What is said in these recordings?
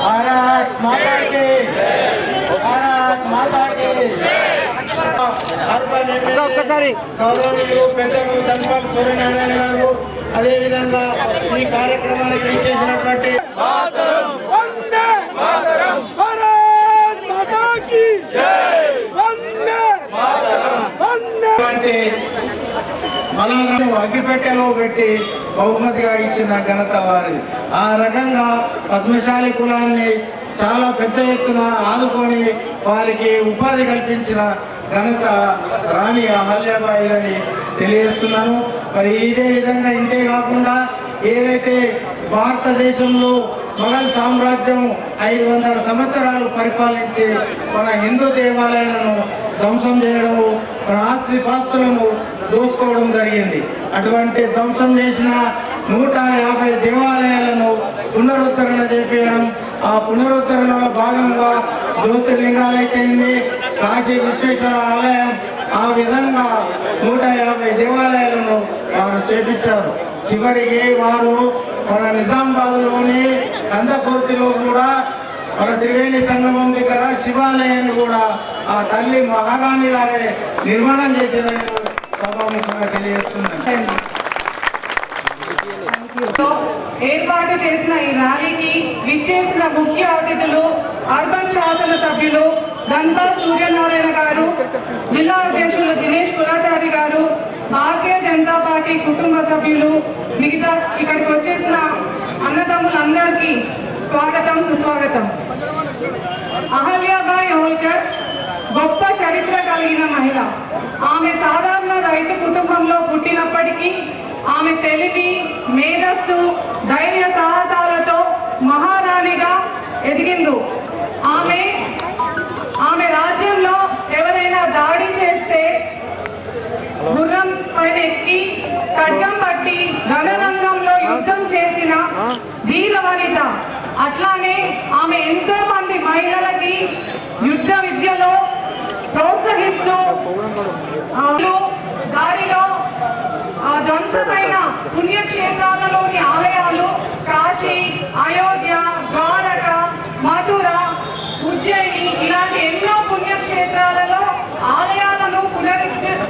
भारत माता की भारत माता की గౌరవనీయులు పెద్దలు ధన్పాల్ సూర్యనారాయణ గారు అదే విధంగా ఈ కార్యక్రమానికి ఇచ్చేసినటువంటి మలాలను అగ్గిపెట్టెలో పెట్టి బహుమతిగా ఇచ్చిన ఘనత వారిది. ఆ రకంగా పద్మశాలి కులాన్ని చాలా పెద్ద ఎత్తున ఆదుకొని వారికి ఉపాధి కల్పించిన ఘనత రాణి అహల్యాబాయి అని తెలియజేస్తున్నాను. మరి ఇదే విధంగా ఇంతే కాకుండా ఏదైతే భారతదేశంలో మొఘల్ సామ్రాజ్యం 500 సంవత్సరాలు పరిపాలించి మన హిందూ దేవాలయాలను ధ్వంసం చేయడము, మన ఆస్తిపాస్తులను దోసుకోవడం జరిగింది. అటువంటి ధ్వంసం చేసిన 150 దేవాలయాలను పునరుద్ధరణ చేపించడం, ఆ పునరుద్ధరణలో భాగంగా జ్యోతిర్లింగాలైతేంది, కాశీ విశ్వేశ్వర ఆలయం, ఆ విధంగా 150 దేవాలయాలను వారు చేపించారు. చివరికి వారు మన నిజామాబాద్లోని కందకుర్తిలో కూడా మన త్రివేణి సంగమం దగ్గర శివాలయాన్ని కూడా ఆ తల్లి మహారాణి గారే నిర్మాణం చేసేదని సభాముఖంగా తెలియజేస్తున్నాను. ఏర్పాటు చేసిన ఈ ర్యాలీకి విచ్చేసిన ముఖ్య అతిథులు అర్బన్ శాసన సభ్యులు ధన్పాల్ సూర్యనారాయణ గారు, జిల్లా అధ్యక్షులు దినేష్ కులాచారి గారు, భారతీయ జనతా పార్టీ కుటుంబ సభ్యులు, మిగతా ఇక్కడికి వచ్చేసిన అన్నదమ్ములందరికీ స్వాగతం, సుస్వాగతం. అహల్యాబాయి హోల్కర్ గొప్ప చరిత్ర కలిగిన మహిళ. ఆమె సాధారణ రైతు కుటుంబంలో పుట్టినప్పటికీ ఆమె తెలివి, మేధస్సు, ధైర్య సాహసాలతో మహారాణిగా ఎదిగిండ్రు. ఆమె రాజ్యంలో ఎవరైనా దాడి చేస్తే గుర్రం పైన ఎక్కి ఖడ్గం పట్టి రణరంగంలో యుద్ధం చేసిన ధీర వనిత. అట్లానే ఆమె ఎంతో మంది మహిళలకి యుద్ధ విద్యలో ప్రోత్సహిస్తూ దారిలో ధ్వంసమైన పుణ్యక్షేత్రాలలోని ఆలయాలు కాశీ, అయోధ్య, ద్వారక, మధుర, ఉజ్జయిని ఇలాంటి ఎన్నో పుణ్యక్షేత్రాలలో ఆలయాలను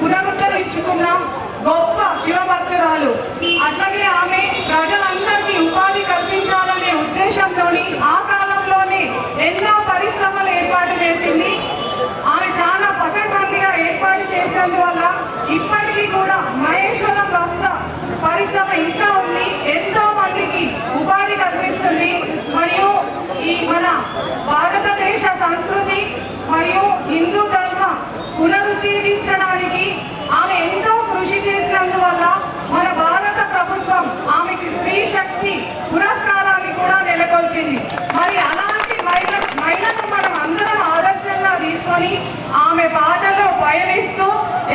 పునరుద్ధరించుకున్న గొప్ప శివభక్తురాలు. అట్లాగే ఆమె ప్రజలందరికీ ఉపాధి కల్పించాలనే ఉద్దేశంతోని ఆ కాలంలోనే ఎన్నో పరిశ్రమలు ఏర్పాటు చేసింది. ఆమె చాలా పకడ్బందీగా ఏర్పాటు చేసినందువల్ల ఇప్పటికీ కూడా మహేశ్వరం వస్త్ర పరిశ్రమ ఇంకా ఉంది, ఎంతో మందికి ఉపాధి కల్పిస్తుంది. మరియు ఈ మన భారతదేశ సంస్కృతి మరియు హిందూ ధర్మ పునరుద్ధరించడానికి ఆమె ఎంతో కృషి చేసినందువల్ల మన భారత ప్రభుత్వం ఆమెకి స్త్రీ శక్తి పురస్కారాన్ని కూడా నెలకొల్పింది. మరి అలాంటి మహిళను మనం అందరం ఆదర్శంగా తీసుకొని ఆమె బాటలో పయనిస్తూ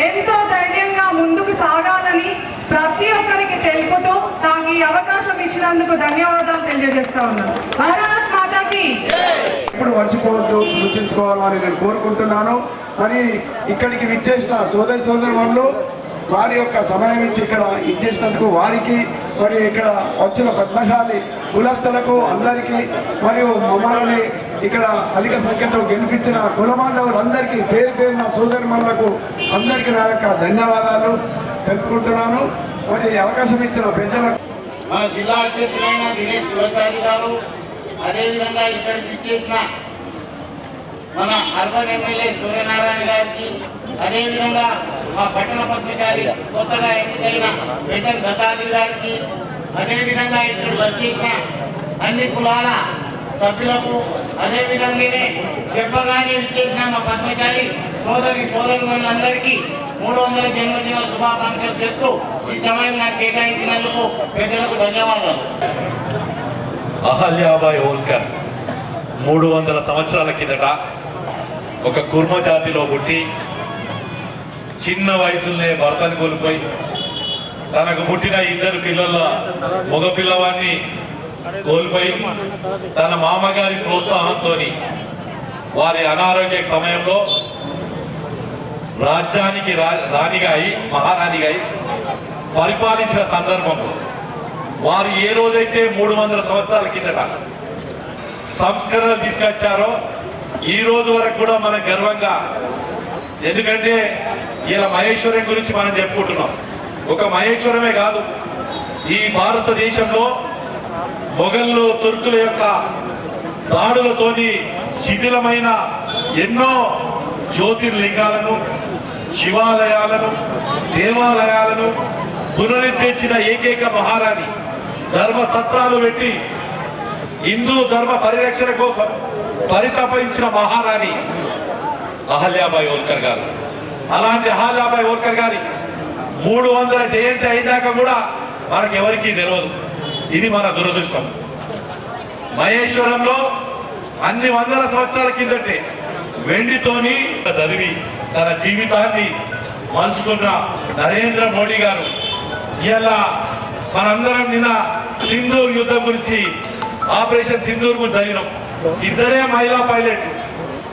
ఎంతో ధైర్యంగా ముందుకు సాగాలని ప్రతి ఒక్కరికి తెలుపుతూ నాకు ఈ అవకాశం ఇచ్చినందుకు ధన్యవాదాలు తెలియజేస్తా ఉన్నాను. భారత్ మాతాకి ఇప్పుడు మర్చిపోవద్దు, సూచించుకోవాలని నేను కోరుకుంటున్నాను. మరి ఇక్కడికి విచ్చేసిన సోదరులు వారి యొక్క సమయం ఇచ్చి ఇక్కడ ఇచ్చేసినందుకు వారికి, మరి ఇక్కడ వచ్చిన పద్మశాలి కులస్తులకు అందరికీ, మరియు మమ్మల్ని ఇక్కడ అధిక సంఖ్యతో గెలిపించిన కుల బాంధవులందరికీ పేరు పేరున సోదరులకు అందరికీ నా యొక్క ధన్యవాదాలు తెలుపుకుంటున్నాను. మరి అవకాశం ఇచ్చిన పెద్దలకు మన జిల్లా అధ్యక్షులైన దినేష్ కులాచారి గారు, అదేవిధంగా ఇక్కడికి విచ్చేసిన మన అర్బన్ ఎమ్మెల్యే సూర్యనారాయణ గారికి, అదేవిధంగా మా పట్టణ పద్మశాలి కొత్తగా ఎన్నికైన వెంటన్ దత్తాది గారికి, అదేవిధంగా ఇక్కడ వచ్చేసిన అన్ని కులాల సభ్యులకు, అదేవిధంగానే చెప్పగానే విచ్చేసిన మా పద్మశాలి సోదరులందరికీ 300వ జన్మదిన శుభాకాంక్షలు తెలుపుతూ ఈ సమయం నాకు కేటాయించినందుకు పెద్దలకు ధన్యవాదాలు. అహల్యాబాయి హోల్కర్ 300 సంవత్సరాల కిందట ఒక కుర్మ జాతిలో పుట్టి చిన్న వయసులోనే భర్తను కోల్పోయి తనకు పుట్టిన 2 పిల్లల మగ పిల్లవాడిని కోల్పోయి తన మామగారి ప్రోత్సాహంతో వారి అనారోగ్య సమయంలో రాజ్యానికి రాణిగా అయి మహారాణిగా అయి పరిపాలించిన సందర్భంలో వారు ఏ రోజైతే 300 సంవత్సరాల కిందట సంస్కరణలు తీసుకొచ్చారో ఈ రోజు వరకు కూడా మనం గర్వంగా, ఎందుకంటే ఇలా మహేశ్వరం గురించి మనం చెప్పుకుంటున్నాం. ఒక మహేశ్వరమే కాదు, ఈ భారతదేశంలో మొఘళ్ళు తుర్కుల యొక్క దాడులతోని శిథిలమైన ఎన్నో జ్యోతిర్లింగాలను, శివాలయాలను, దేవాలయాలను పునరుద్ధరించిన ఏకైక మహారాణి, ధర్మసత్రాలు పెట్టి హిందూ ధర్మ పరిరక్షణ కోసం పరితపించిన మహారాణి అహల్యాబాయి హోల్కర్ గారు. అలాంటి అహల్యాబాయి హోల్కర్ గారి 300 జయంతి అయినాక కూడా మనకెవరికీ తెలియదు. ఇది మన దురదృష్టం. మహేశ్వరంలో అన్ని వందల సంవత్సరాల కిందటే వెండితోని చదివి తన జీవితాన్ని మలుచుకున్న నరేంద్ర మోడీ గారు ఇలా మనందరం నిన్న సింధూర్ యుద్ధం గురించి, ఆపరేషన్ సింధూర్ గురించి చదివినాం. ఇద్దరే మహిళా పైలట్లు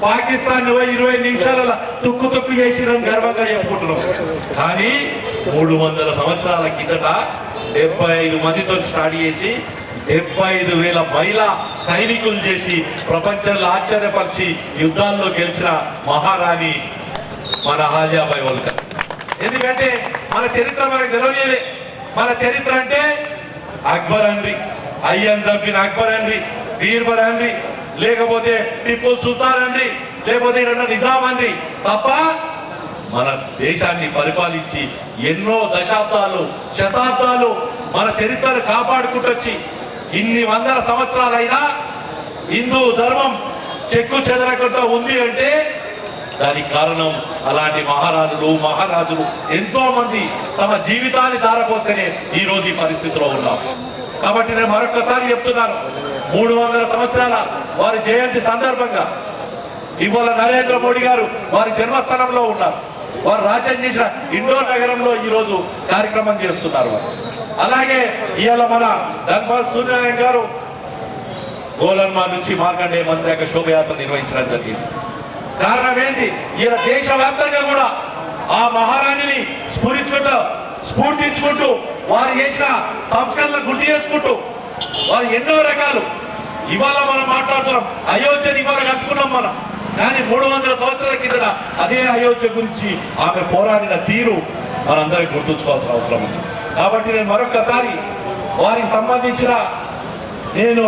పాకిస్తాన్ 20 నిమిషాల తుక్కు చేసిరని గర్వంగా చెప్పుకుంటున్నాం. కానీ 300 సంవత్సరాల కిందట 75 మందితో స్టార్ట్ చేసి 75,000 మహిళా సైనికులు చేసి ప్రపంచంలో ఆశ్చర్యపరిచి యుద్ధాల్లో గెలిచిన మహారాణి మన అహల్యాబాయి హోల్కర్. ఎందుకంటే మన చరిత్ర మనకు తెలియజేయలే. మన చరిత్ర అంటే అక్బర్ అండ్రి, అయ్యన్ చంపిన అక్బర్ అండ్రి, బీర్బల్ అండ్రి, లేకపోతే టిప్పు సుల్తాన్ అండ్రి, లేకపోతే నిజాం అండ్రి తప్ప మన దేశాన్ని పరిపాలించి ఎన్నో దశాబ్దాలు, శతాబ్దాలు మన చరిత్రను కాపాడుకుంటొచ్చి ఇన్ని వందల సంవత్సరాలైనా హిందూ ధర్మం చెక్కు చెదరకుండా ఉంది అంటే దానికి కారణం అలాంటి మహారాజులు, మహారాజులు ఎంతో మంది తమ జీవితాన్ని ధారపోస్తేనే ఈ రోజు ఈ పరిస్థితిలో ఉన్నాం. కాబట్టి నేను మరొకసారి చెప్తున్నాను, 300 సంవత్సరాల వారి జయంతి సందర్భంగా ఇవాళ నరేంద్ర మోడీ గారు వారి జన్మస్థానంలో ఉన్నారు. వారు రాజ్యం చేసిన ఇండోర్ నగరంలో ఈ రోజు కార్యక్రమం చేస్తున్నారు. అలాగే ఇవాళ మన ధన్పాల్ సూర్యనారాయణ గారు గోలన్మా నుంచి మార్కండేయ మందిర యొక్క శోభయాత్ర నిర్వహించడం జరిగింది. కారణం ఏంటి? ఇలా దేశవ్యాప్తంగా కూడా ఆ మహారాణిని స్ఫూర్తించుకుంటూ వారు చేసిన సంస్కరణలు గుర్తు చేసుకుంటూ వారు ఎన్నో రకాలు ఇవాళ మనం మాట్లాడుతున్నాం. అయోధ్యని ఇవాళ కట్టుకున్నాం మనం, కానీ 300 సంవత్సరాల కింద అదే అయోధ్య గురించి ఆమె పోరాడిన తీరు మనందరికీ గుర్తుంచుకోవాల్సిన అవసరం ఉంది. కాబట్టి నేను మరొకసారి వారికి సంబంధించిన నేను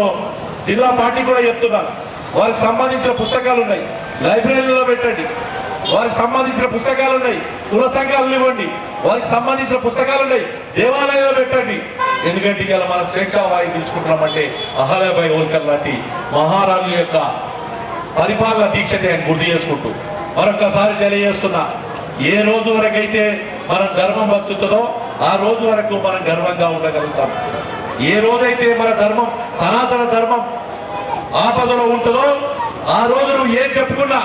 జిల్లా పార్టీ కూడా చెప్తున్నాను, వారికి సంబంధించిన పుస్తకాలు ఉన్నాయి, లైబ్రరీలో పెట్టండి. వారికి సంబంధించిన పుస్తకాలు ఉన్నాయి, కుల సంఘాలను ఇవ్వండి. వారికి సంబంధించిన పుస్తకాలు ఉన్నాయి, దేవాలయంలో పెట్టండి. ఎందుకంటే ఇలా మన స్వేచ్ఛా వాయువు పిలుచుకుంటున్నామంటే అహల్యాబాయి హోల్కర్ లాంటి మహారాణుల యొక్క పరిపాలన దీక్షతే అని గుర్తు చేసుకుంటూ మరొకసారి తెలియజేస్తున్నా, ఏ రోజు వరకైతే మనం ధర్మం బతుకుతుందో ఆ రోజు వరకు మనం గర్వంగా ఉండగలుగుతాం. ఏ రోజైతే మన ధర్మం, సనాతన ధర్మం ఆపదలో ఉంటుందో ఆ రోజు నువ్వు ఏం చెప్పుకున్నా,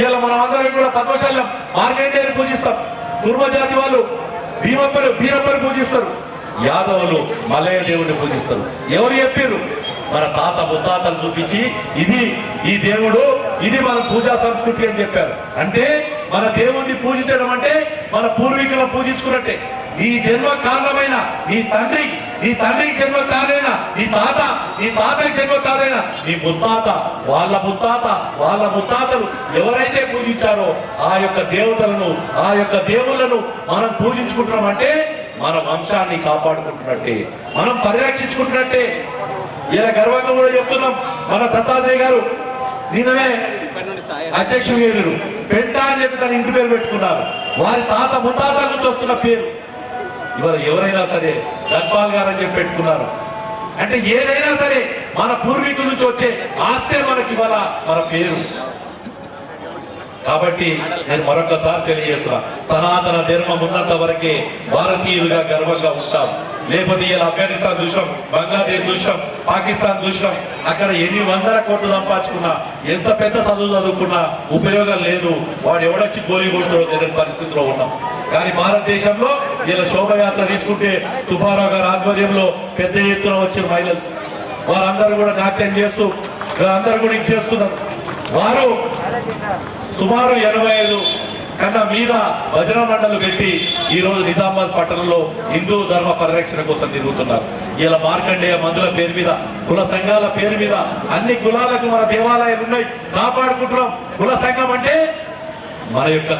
ఇలా మనం అందరం కూడా పద్మశాలం మార్కండేయుని పూజిస్తాం, కుర్మ జాతి వాళ్ళు బీరప్పని పూజిస్తారు, యాదవులు మల్లయ్య దేవుడిని పూజిస్తారు. ఎవరు చెప్పారు? మన తాత ముత్తాతలు చూపించి ఇది ఈ దేవుడు, ఇది మన పూజా సంస్కృతి అని చెప్పారు. అంటే మన దేవుణ్ణి పూజించడం అంటే మన పూర్వీకులను పూజించుకున్నట్టే. నీ జన్మ కారణమైన నీ తండ్రికి జన్మ తారైనా, నీ తాతకి జన్మ తారైనా, నీ ముత్తాత వాళ్ళ ముత్తాతలు ఎవరైతే పూజించారో ఆ యొక్క దేవతలను, ఆ యొక్క దేవుళ్లను మనం పూజించుకుంటున్నామంటే మన వంశాన్ని కాపాడుకుంటున్నట్టే, మనం పరిరక్షించుకుంటున్నట్టే. ఇలా గర్వంగా కూడా చెప్తున్నాం. మన దత్తాత్రేయ గారు నిన్ననే అధ్యక్షుడు పెంట అని చెప్పి తన ఇంటి పేరు పెట్టుకున్నారు. వారి తాత ముత్తాతల నుంచి వస్తున్న పేరు ఇవాళ ఎవరైనా సరే ధన్పాల్ గారు అని చెప్పి పెట్టుకున్నారు. అంటే ఏదైనా సరే మన పూర్వీకుల నుంచి వచ్చే ఆస్తే మనకి ఇవాళ మన పేరు. కాబట్టి నేను మరొకసారి తెలియజేస్తున్నా, సనాతన ధర్మం ఉన్నంత వరకే భారతీయులుగా గర్వంగా ఉంటాం. లేకపోతే ఇలా ఆఫ్ఘనిస్తాన్ చూసాం, బంగ్లాదేశ్ చూసాం, పాకిస్తాన్ చూసాం, అక్కడ ఎన్ని వందల కోట్లు సంపాదించుకున్నా, ఎంత పెద్ద చదువు చదువుకున్నా ఉపయోగం లేదు. వాడు ఎవడొచ్చి గోలీ కొడుతాడో తెలియని పరిస్థితిలో ఉన్నాం. కానీ భారతదేశంలో ఇలా శోభయాత్ర తీసుకుంటే సుబ్బారావు గారి ఆధ్వర్యంలో పెద్ద ఎత్తున వచ్చిన మహిళలు వారందరూ కూడా నాట్యం చేస్తూ అందరూ కూడా ఇచ్చేస్తున్నారు. వారు సుమారు 85 కన్నా మీద భజన మండలు పెట్టి ఈ రోజు నిజామాబాద్ పట్టణంలో హిందూ ధర్మ పరిరక్షణ కోసం తిరుగుతున్నారు. ఇలా మార్కండేయ మందుల పేరు మీద, కుల సంఘాల పేరు మీద అన్ని కులాలకు మన దేవాలయాలు ఉన్నాయి, కాపాడుకుంటున్నాం. కుల సంఘం అంటే మన యొక్క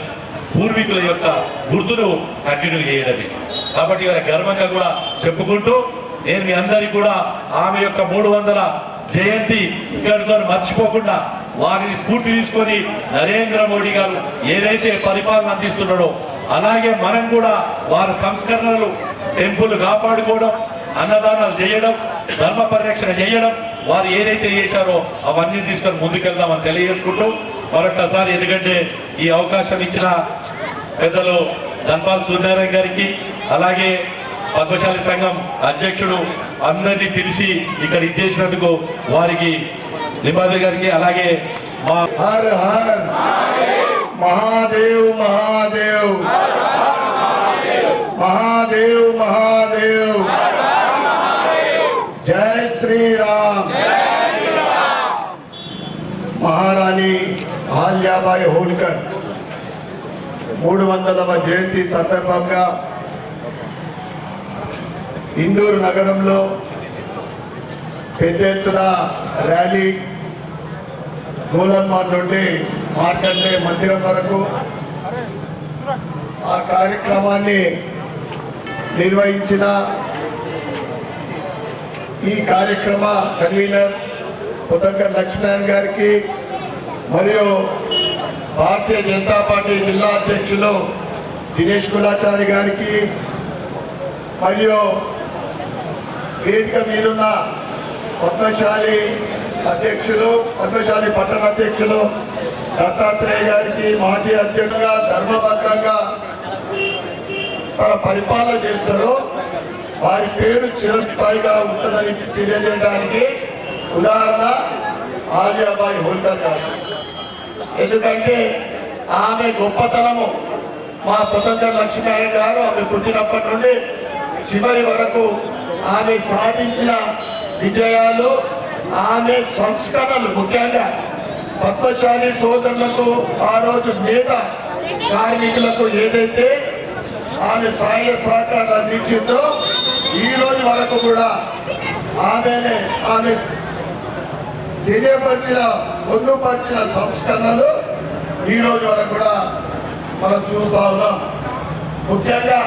పూర్వీకుల యొక్క గుర్తును కంటిన్యూ చేయడమే. కాబట్టి ఇవాళ గర్వంగా కూడా చెప్పుకుంటూ నేను మీ అందరికీ కూడా ఆమె యొక్క 300వ జయంతి ఇక్కడితో మర్చిపోకుండా వారిని స్ఫూర్తి తీసుకొని నరేంద్ర మోడీ గారు ఏదైతే పరిపాలన అందిస్తున్నాడో అలాగే మనం కూడా వారి సంస్కరణలు, టెంపుల్ కాపాడుకోవడం, అన్నదానాలు చేయడం, ధర్మ పరిరక్షణ చేయడం, వారు ఏదైతే చేశారో అవన్నీ తీసుకొని ముందుకెళ్దామని తెలియజేసుకుంటూ మరొకసారి, ఎందుకంటే ఈ అవకాశం ఇచ్చిన పెద్దలు ధన్పాల్ సూర్యనారాయణ గారికి, అలాగే పద్మశాలి సంఘం అధ్యక్షుడు అందరినీ పిలిచి ఇక్కడ ఇచ్చేసినందుకు వారికి, నిబాద్రి గారికి, అలాగే మా హర్ హర్ మహాదేవ్ మహాదేవ్ మహాదేవ్ మహాదేవ్ జై శ్రీరామ్. మహారాణి అహల్యాబాయి హోల్కర్ 300వ జయంతి సందర్భంగా ఇందూరు నగరంలో పెద్ద ఎత్తున ర్యాలీ, గోలన్మాన్ నుండి మార్కండే మందిరం వరకు ఆ కార్యక్రమాన్ని నిర్వహించిన ఈ కార్యక్రమ కన్వీనర్ పొద్దంకర్ లక్ష్మీనారాయణ గారికి, మరియు భారతీయ జనతా పార్టీ జిల్లా అధ్యక్షులు దినేష్ కులాచారి గారికి, మరియు వేదిక మీదున్న పద్మశాలి అధ్యక్షులు, పద్మశాలి పట్టణ అధ్యక్షులు దత్తాత్రేయ గారికి, మాజీ అధ్యక్షులుగా ధర్మబద్ధంగా తన పరిపాలన చేస్తారో వారి పేరు చిరస్థాయిగా ఉంటుందని తెలియజేయడానికి ఉదాహరణ ఆలియాబాయి హోల్కర్ గారు. ఎందుకంటే ఆమె గొప్పతనము మా పొద్దంకర్ లక్ష్మీనారాయణ గారు ఆమె పుట్టినప్పటి నుండి చివరి వరకు ఆమె సాధించిన విజయాలు, ఆమె సంస్కరణలు, ముఖ్యంగా పద్మశాలి సోదరులకు ఆ రోజు నేత కార్మికులకు ఏదైతే ఆమె సహాయ సహకారాలు అందించిందో ఈ రోజు వరకు కూడా ఆమె తెలియపరిచిన, పొందుపరిచిన సంస్కరణలు ఈ రోజు వరకు కూడా మనం చూస్తా ఉన్నాం. ముఖ్యంగా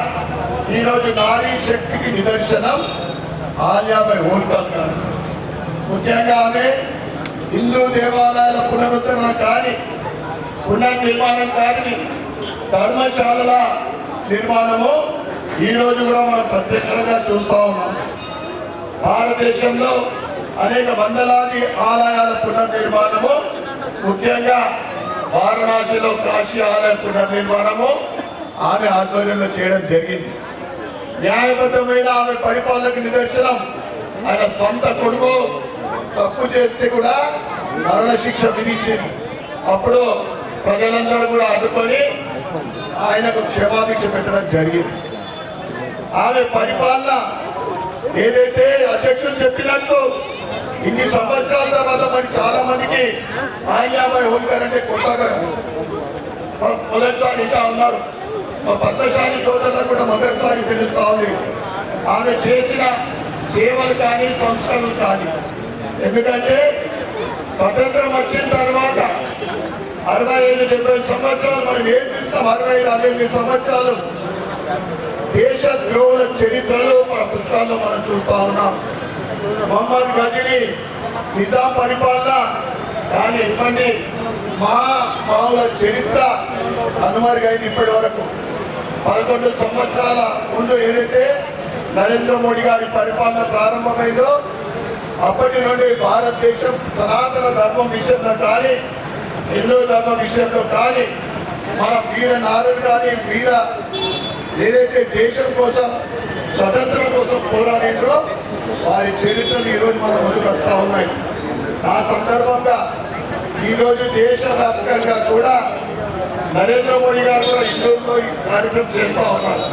ఈరోజు నారీ శక్తికి నిదర్శనం ఆలియాబాయి హోల్కర్ గారు. ముఖ్యంగా ఆమె హిందూ దేవాలయాల పునరుద్ధరణ కానీ, పునర్నిర్మాణం కానీ, ధర్మశాలల నిర్మాణము ఈ రోజు కూడా మనం ప్రత్యక్షంగా చూస్తూ ఉన్నాం. భారతదేశంలో అనేక వందలాది ఆలయాల పునర్నిర్మాణము, ముఖ్యంగా వారణాసిలో కాశీ ఆలయ పునర్నిర్మాణము ఆమె ఆధ్వర్యంలో చేయడం జరిగింది. న్యాయబద్ధమైన ఆమె పరిపాలనకు నిదర్శనం ఆయన సొంత కొడుకు తప్పు చేస్తే కూడా మరణశిక్ష విధించింది. అప్పుడు ప్రజలందరూ కూడా అడ్డుకొని ఆయనకు క్షమాభిక్ష పెట్టడం జరిగింది. ఆమె పరిపాలన ఏదైతే అధ్యక్షులు చెప్పినట్లు ఇన్ని సంవత్సరాల తర్వాత మరి చాలా మందికి ఆలియాబాయి హోల్కర్ అంటే కొత్తగా మొదటిసారి ఇంకా ఉన్నారు. మా పద్మశాలి సోదరులకు కూడా మొదటిసారి తెలుస్తూ ఉంది ఆమె చేసిన సేవలు కానీ, సంస్కరణలు కానీ. ఎందుకంటే స్వతంత్రం వచ్చిన తర్వాత 65-70 సంవత్సరాలు మనం ఏం చూస్తాం, 65-68 సంవత్సరాలు దేశ ద్రోహుల చరిత్రలో మన పుస్తకాల్లో మనం చూస్తా ఉన్నాం. మొహమ్మద్ గజనీ నిజాం పరిపాలన కానీ ఇటువంటి మామూల చరిత్ర కనుమరుగైంది. ఇప్పటి వరకు 11 సంవత్సరాల ముందు ఏదైతే నరేంద్ర మోడీ గారి పరిపాలన ప్రారంభమైందో అప్పటి నుండి భారతదేశం సనాతన ధర్మం విషయంలో కానీ, హిందూ ధర్మం విషయంలో కానీ, మన వీర నారులు కానీ, వీర ఏదైతే దేశం కోసం, స్వతంత్రం కోసం పోరాడిండ్రో వారి చరిత్రలు ఈరోజు మన ముందుకు వస్తూ ఉన్నాయి. ఆ సందర్భంగా ఈరోజు దేశవ్యాప్తంగా కూడా నరేంద్ర మోడీ గారు కూడా ఇందూరులో ఈ కార్యక్రమం చేస్తూ ఉన్నారు.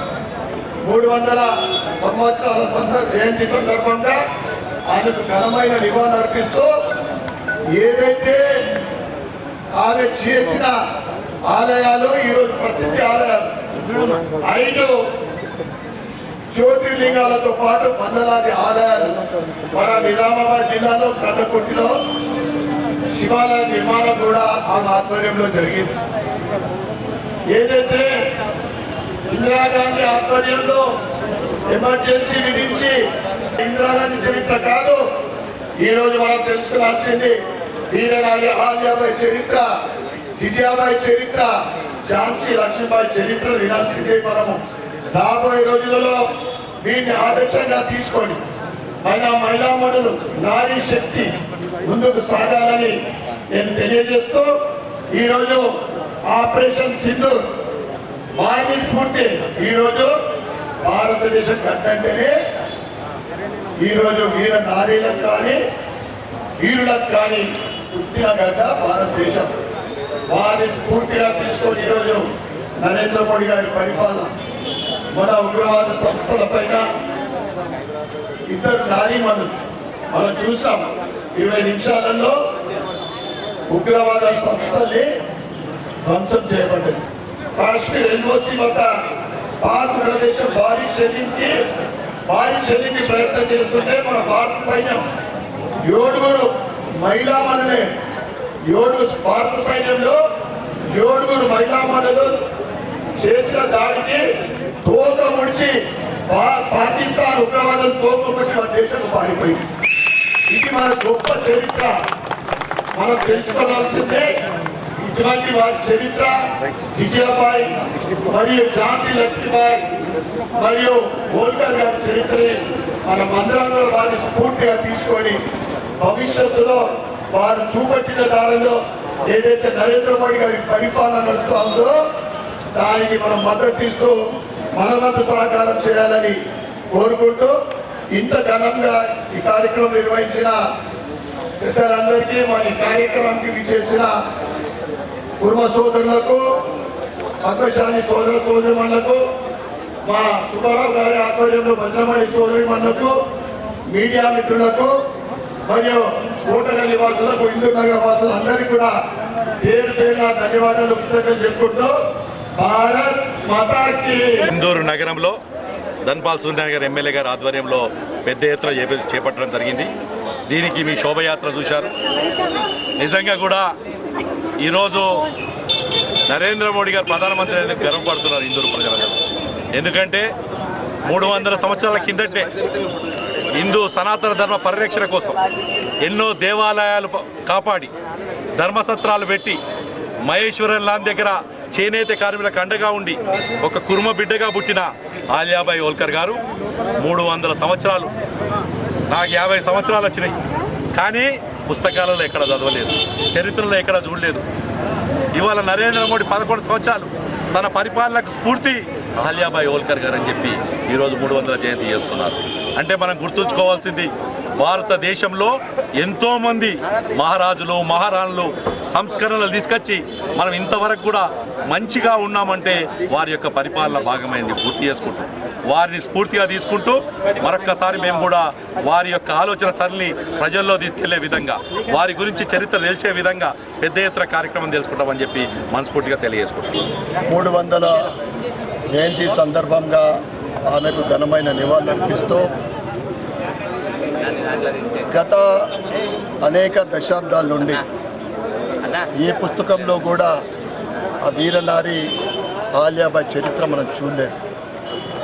300 సంవత్సరాల జయంతి సందర్భంగా ఆయనకు ఘనమైన నివాళులు అర్పిస్తూ ఏదైతే ఆమె చేసిన ఆలయాలు ఈరోజు ప్రసిద్ధ ఆలయాలు 5 జ్యోతిర్లింగాలతో పాటు వందలాది ఆలయాలు మన నిజామాబాద్ జిల్లాలో కన్నకొట్టిలో శివాలయ నిర్మాణం కూడా ఆమె ఆధ్వర్యంలో జరిగింది. ఏదైతే ఇందిరాగాంధీ ఆధ్వర్యంలో ఎమర్జెన్సీ విధించి ఇందిరాగాంధీ చరిత్ర కాదు ఈరోజు మనం తెలుసుకోవాల్సింది వీరనారి అహల్యాబాయి చరిత్ర, జిజియాబాయి చరిత్ర, ఝాన్సీ లక్ష్మీబాయి చరిత్ర వినాల్సిందే. మనము రాబోయే రోజులలో దీన్ని ఆదర్శంగా తీసుకొని మన మహిళామణులు నారీ శక్తి ముందుకు సాగాలని నేను తెలియజేస్తూ ఈరోజు ఆపరేషన్ సింధూర్ వారిని స్ఫూర్తి ఈరోజు భారతదేశం కట్టంటేనే ఈరోజు వీర నారీలకు కానీ వీరులకు కానీ పుట్టిన గడ్డ భారతదేశం. వారిని స్ఫూర్తిగా తీసుకొని ఈరోజు నరేంద్ర మోడీ గారి పరిపాలన మన ఉగ్రవాద సంస్థల పైన 2 నారీమణులు మనం చూసాం 20 నిమిషాలలో ఉగ్రవాద సంస్థల్ని ధ్వంసం చేయబడ్డది. కాశ్మీర్ ఎల్ఓసి వద్ద పాక్ ప్రదేశం భారీ షెల్లింగ్కి ప్రయత్నం చేస్తుంటే మన భారత సైన్యం 7 మహిళామణులే భారత సైన్యంలో 7 మహిళామణులు చేసిన దాడికి తోక ముడిచి పాకిస్తాన్ ఉగ్రవాదులు తోక ముడిచి మన దేశంలో పారిపోయింది. ఇది మన గొప్ప చరిత్ర. మనం తెలుసుకోవాల్సిందే ఇటువంటి వారి చరిత్ర. జిజియాబాయి మరియు ఝాన్సీ లక్ష్మీబాయి మరియు హోల్కర్ గారి చరిత్రని మన మందిరంలో వారిని స్ఫూర్తిగా తీసుకొని భవిష్యత్తులో వారు చూపట్టిన దారిలో ఏదైతే నరేంద్ర మోడీ గారి పరిపాలన నడుస్తూ ఉందో దానికి మనం మద్దతు ఇస్తూ మన వంతు సహకారం చేయాలని కోరుకుంటూ ఇంత ఘనంగా ఈ కార్యక్రమం నిర్వహించిన పెద్దలందరికీ మన ఈ కార్యక్రమానికి విచ్చేసిన కుర్మ సోదరులకు, పద్మశాలి సోదరిమణులకు, మా సుబ్బారావు గారి ఆధ్వర్యంలో భద్రమణి సోదరిమణులకు, మీడియా మిత్రులకు మరియు కోటగల్లి వాసులకు, ఇందూరు నగర వాసులు అందరికీ కూడా పేరు పేరున ధన్యవాదాలు కృతజ్ఞతలు చెప్పుకుంటూ భారత్ మాతాకి. ఇందూరు నగరంలో ధన్పాల్ సూర్యనగర్ ఎమ్మెల్యే గారి ఆధ్వర్యంలో పెద్ద ఎత్తున చేపట్టడం జరిగింది. దీనికి మీ శోభయాత్ర చూశారు. నిజంగా కూడా ఈరోజు నరేంద్ర మోడీ గారు ప్రధానమంత్రి అనేది గర్వపడుతున్నారు ఇందూరు ప్రజలందరూ. ఎందుకంటే 300 సంవత్సరాల కిందటే హిందూ సనాతన ధర్మ పరిరక్షణ కోసం ఎన్నో దేవాలయాలు కాపాడి ధర్మసత్రాలు పెట్టి మహేశ్వరం లాంటి దగ్గర చేనేత కార్మికులకు అండగా ఉండి ఒక కుర్మ బిడ్డగా పుట్టిన ఆలియాబాయి హోల్కర్ గారు 300 సంవత్సరాలు, నాకు 50 సంవత్సరాలు వచ్చినాయి, కానీ పుస్తకాలలో ఎక్కడ చదవలేదు, చరిత్రలో ఎక్కడ చూడలేదు. ఇవాళ నరేంద్ర మోడీ 11 సంవత్సరాలు తన పరిపాలనకు స్ఫూర్తి ఆలియాబాయి హోల్కర్ గారు అని చెప్పి ఈరోజు 300వ జయంతి చేస్తున్నారు. అంటే మనం గుర్తుంచుకోవాల్సింది భారతదేశంలో ఎంతోమంది మహారాజులు మహారాణులు సంస్కరణలు తీసుకొచ్చి మనం ఇంతవరకు కూడా మంచిగా ఉన్నామంటే వారి యొక్క పరిపాలన భాగమైంది. పూర్తి చేసుకుంటూ వారిని స్ఫూర్తిగా తీసుకుంటూ మరొక్కసారి మేము కూడా వారి యొక్క ఆలోచన సరళిని ప్రజల్లో తీసుకెళ్లే విధంగా, వారి గురించి చరిత్ర తెలిసే విధంగా పెద్ద ఎత్తున కార్యక్రమం తెలుసుకుంటామని చెప్పి మనస్ఫూర్తిగా తెలియజేసుకుంటాం. 300వ జయంతి సందర్భంగా ఆమెకు ఘనమైన నివాళులర్పిస్తూ గత అనేక దశాబ్దాల నుండి ఏ పుస్తకంలో కూడా ఆ వీరనారి ఆలియాబాయి చరిత్ర మనం చూడలేదు.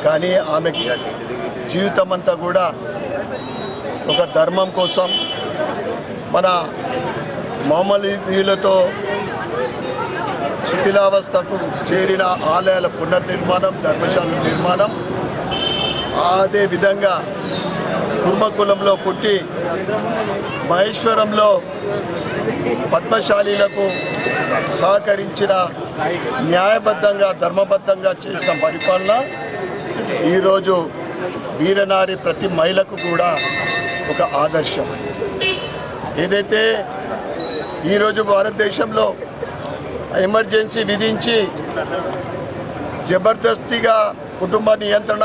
కానీ ఆమెకి జీవితం అంతా కూడా ఒక ధర్మం కోసం, మన మామూలులతో శిథిలావస్థకు చేరిన ఆలయాల పునర్నిర్మాణం, ధర్మశాల నిర్మాణం, అదే విధంగా కుర్మకులంలో పుట్టి మహేశ్వరంలో పద్మశాలీలకు సహకరించిన, న్యాయబద్ధంగా ధర్మబద్ధంగా చేసిన పరిపాలన ఈరోజు వీరనారి ప్రతి మహిళకు కూడా ఒక ఆదర్శం. ఏదైతే ఈరోజు భారతదేశంలో ఎమర్జెన్సీ విధించి జబర్దస్తిగా కుటుంబ నియంత్రణ,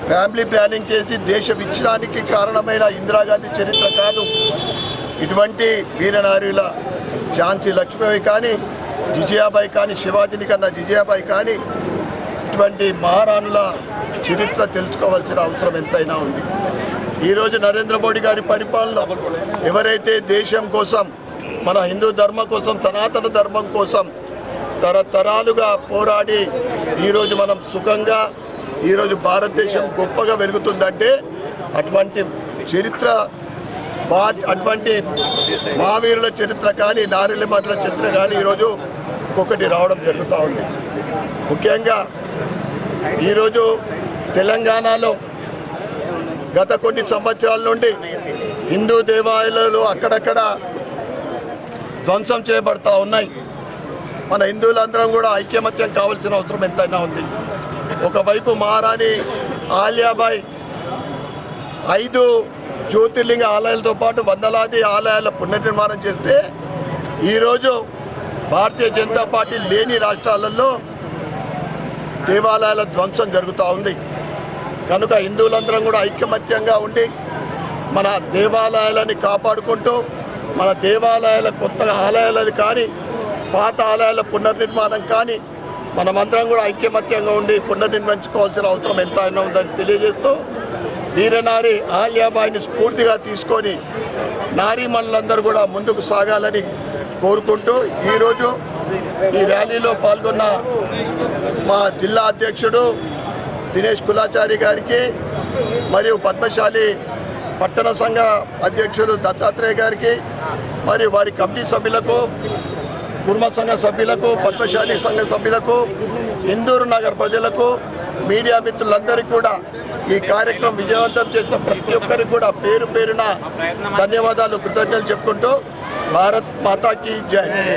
ఫ్యామిలీ ప్లానింగ్ చేసి దేశ విచ్ఛిన్నానికి కారణమైన ఇందిరాగాంధీ చరిత్ర కాదు. ఇటువంటి వీరనారీల ఝాన్సీ లక్ష్మీబాయి కానీ, జిజియాబాయి కానీ, శివాజీని కన్నా జిజియాబాయి కానీ, ఇటువంటి మహారాణుల చరిత్ర తెలుసుకోవాల్సిన అవసరం ఎంతైనా ఉంది. ఈరోజు నరేంద్ర మోడీ గారి పరిపాలన ఎవరైతే దేశం కోసం, మన హిందూ ధర్మం కోసం, సనాతన ధర్మం కోసం తరతరాలుగా పోరాడి ఈరోజు మనం సుఖంగా ఈరోజు భారతదేశం గొప్పగా వెలుగుతుందంటే అటువంటి చరిత్ర, అటువంటి మహావీరుల చరిత్ర కానీ, నారీలమతుల చరిత్ర కానీ ఈరోజు ఒక్కొక్కటి రావడం జరుగుతూ ఉంది. ముఖ్యంగా ఈరోజు తెలంగాణలో గత కొన్ని సంవత్సరాల నుండి హిందూ దేవాలయాలు అక్కడక్కడ ధ్వంసం చేయబడతా ఉన్నాయి. మన హిందువులందరం కూడా ఐక్యమత్యం కావాల్సిన అవసరం ఎంతైనా ఉంది. ఒకవైపు మహారాణి ఆలియాబాయి 5 జ్యోతిర్లింగ ఆలయాలతో పాటు వందలాది ఆలయాల పునర్నిర్మాణం చేస్తే ఈరోజు భారతీయ జనతా పార్టీ లేని రాష్ట్రాలలో దేవాలయాల ధ్వంసం జరుగుతూ ఉంది. కనుక హిందువులందరం కూడా ఐకమత్యంగా ఉండి మన దేవాలయాలని కాపాడుకుంటూ, మన దేవాలయాల కొత్త ఆలయాలది కానీ, పాత ఆలయాల పునర్నిర్మాణం కానీ మనమందరం కూడా ఐక్యమత్యంగా ఉండి పునర్నిర్మించుకోవాల్సిన అవసరం ఎంతైనా ఉందని తెలియజేస్తూ, వీరనారి ఆలియాబాయిని స్ఫూర్తిగా తీసుకొని నారీమణులందరూ కూడా ముందుకు సాగాలని కోరుకుంటూ, ఈరోజు ఈ ర్యాలీలో పాల్గొన్న మా జిల్లా అధ్యక్షుడు దినేష్ కులాచారి గారికి, మరియు పద్మశాలి పట్టణ సంఘ అధ్యక్షుడు దత్తాత్రేయ గారికి, మరియు వారి కమిటీ సభ్యులకు, కుర్మ సంఘ సభ్యులకు, పద్మశాలి సంఘ సభ్యులకు, ఇందూరు నగర్ ప్రజలకు, మీడియా మిత్రులందరికీ కూడా ఈ కార్యక్రమం విజయవంతం చేసిన ప్రతి ఒక్కరికి కూడా పేరు పేరున ధన్యవాదాలు, కృతజ్ఞతలు చెప్పుకుంటూ భారత్ మాతాకి జై.